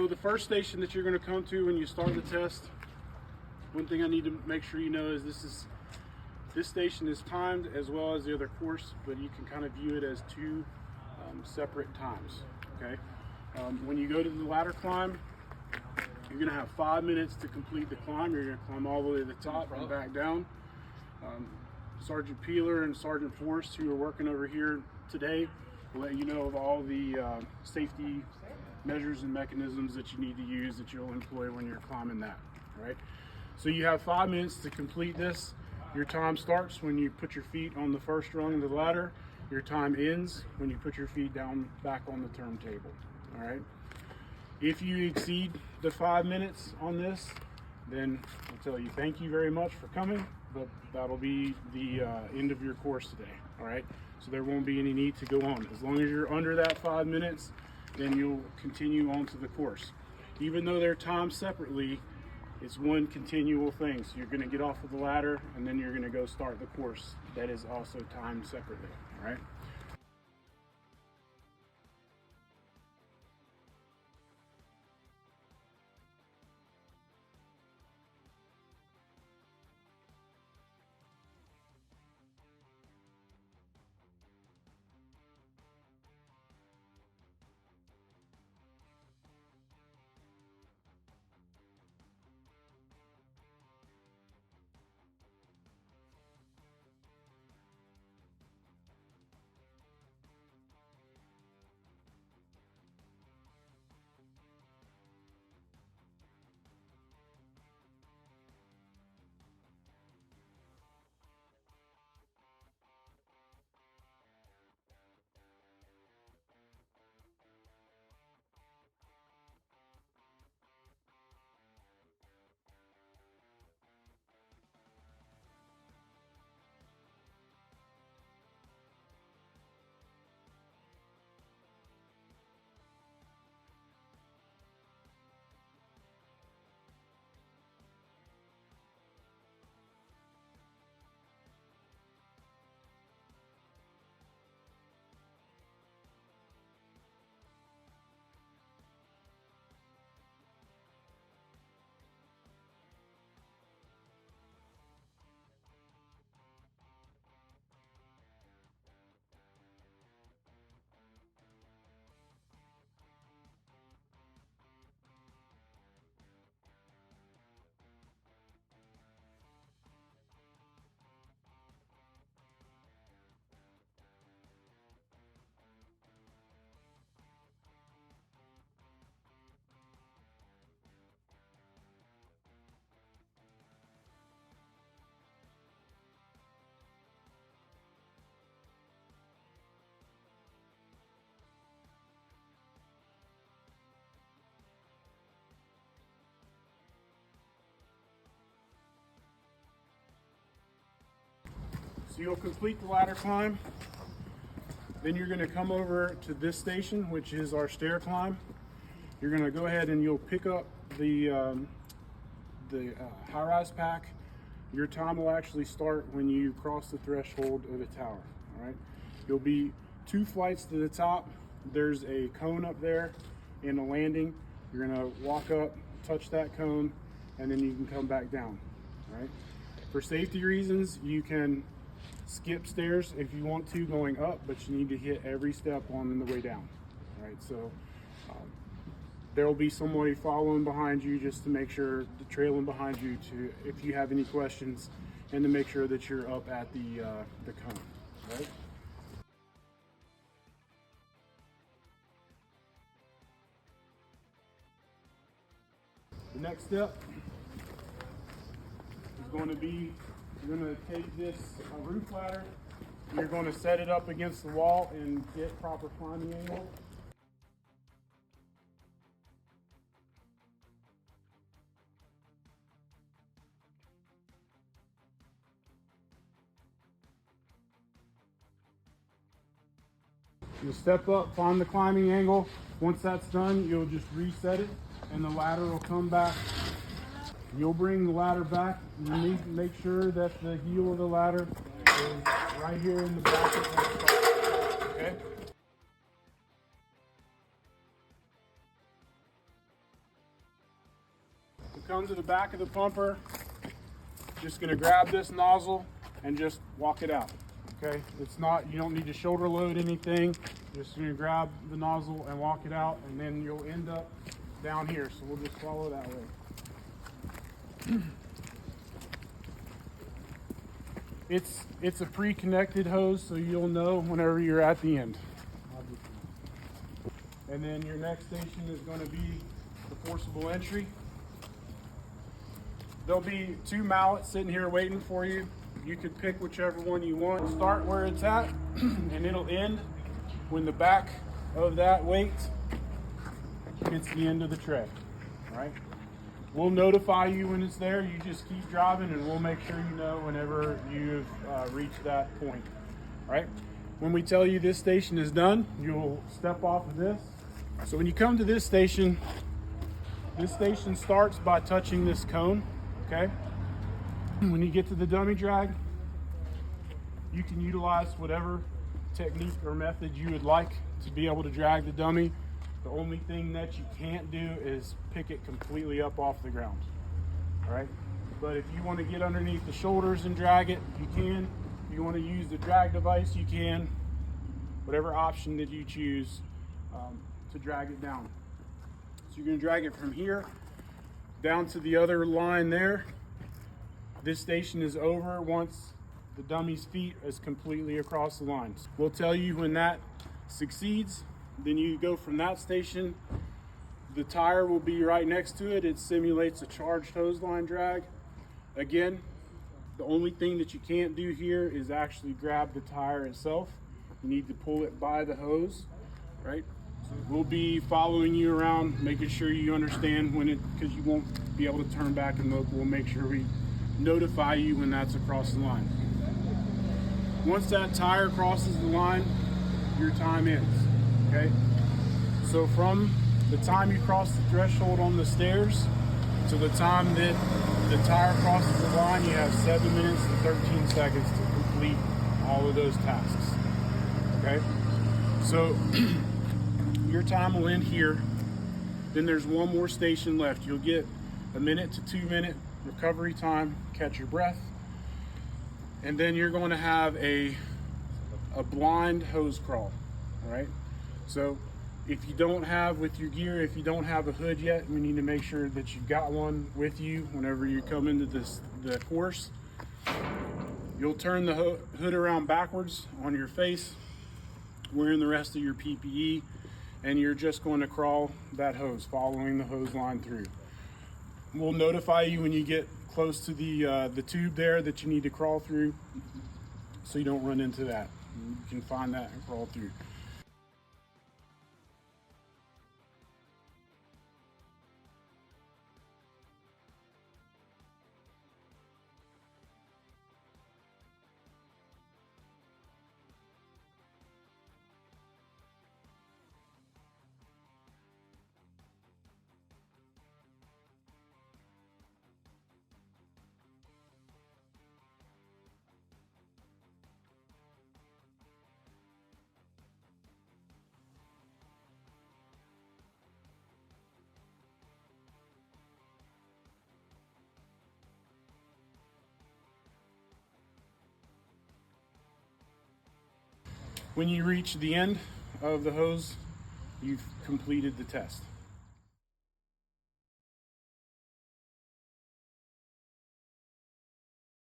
So the first station that you're going to come to when you start the test, one thing I need to make sure you know is this station is timed as well as the other course, but you can kind of view it as two separate times. Okay. When you go to the ladder climb, you're going to have 5 minutes to complete the climb. You're going to climb all the way to the top and back down. Sergeant Peeler and Sergeant Forrest, who are working over here today, will let you know of all the safety measures and mechanisms that you need to use that you'll employ when you're climbing that. All right. So you have 5 minutes to complete this. Your time starts when you put your feet on the first rung of the ladder. Your time ends when you put your feet down back on the turntable. All right. If you exceed the 5 minutes on this, then I'll tell you thank you very much for coming, but that'll be the end of your course today. All right. So there won't be any need to go on. As long as you're under that 5 minutes, then you'll continue on to the course. Even though they're timed separately, it's one continual thing. So you're going to get off of the ladder and then you're going to go start the course that is also timed separately. All right. So you'll complete the ladder climb. Then you're going to come over to this station, which is our stair climb. You're going to go ahead and you'll pick up the high-rise pack. Your time will actually start when you cross the threshold of the tower. All right. You'll be 2 flights to the top. There's a cone up there and a landing. You're going to walk up, touch that cone, and then you can come back down. All right. For safety reasons, you can skip stairs if you want to going up, but you need to hit every step on the way down. All right, so there will be somebody following behind you just to make sure, trailing behind you to, if you have any questions, and to make sure that you're up at the cone. All right. The next step is going to be, you're going to take this roof ladder, you're going to set it up against the wall and get proper climbing angle. You'll step up, find the climbing angle. Once that's done, you'll just reset it and the ladder will come back. You'll bring the ladder back. You need to make sure that the heel of the ladder is right here in the bracket of the car. Okay? come to the back of the pumper, just gonna grab this nozzle and just walk it out, okay? It's not, you don't need to shoulder load anything. Just gonna grab the nozzle and walk it out, and then you'll end up down here. So we'll just follow that way. It's a pre-connected hose, so you'll know whenever you're at the end. And then your next station is going to be the forcible entry. There'll be 2 mallets sitting here waiting for you. You can pick whichever one you want. Start where it's at, and it'll end when the back of that weight hits the end of the tray. All right? We'll notify you when it's there. You just keep driving, and we'll make sure you know whenever you've reached that point. All right? When we tell you this station is done, you'll step off of this. So when you come to this station starts by touching this cone, okay? When you get to the dummy drag, you can utilize whatever technique or method you would like to be able to drag the dummy. The only thing that you can't do is pick it completely up off the ground, all right? But if you want to get underneath the shoulders and drag it, you can. If you want to use the drag device, you can. Whatever option that you choose to drag it down. So you're going to drag it from here down to the other line there. This station is over once the dummy's feet is completely across the lines. We'll tell you when that succeeds. Then you go from that station. The tire will be right next to it. It simulates a charged hose line drag. Again, the only thing that you can't do here is actually grab the tire itself. You need to pull it by the hose, right? So we'll be following you around, making sure you understand when because you won't be able to turn back and look. We'll make sure we notify you when that's across the line. Once that tire crosses the line, your time ends, okay? So from the time you cross the threshold on the stairs to the time that the tire crosses the line, you have 7 minutes and 13 seconds to complete all of those tasks, okay? So your time will end here. Then there's one more station left. You'll get a 1 to 2 minute recovery time, catch your breath, and then you're going to have a blind hose crawl, all right? So if you don't have with your gear, if you don't have a hood yet, we need to make sure that you've got one with you whenever you come into the course. You'll turn the hood around backwards on your face, wearing the rest of your PPE, and you're just going to crawl that hose, following the hose line through. We'll notify you when you get close to the tube there that you need to crawl through, so you don't run into that. You can find that and crawl through. When you reach the end of the hose, you've completed the test.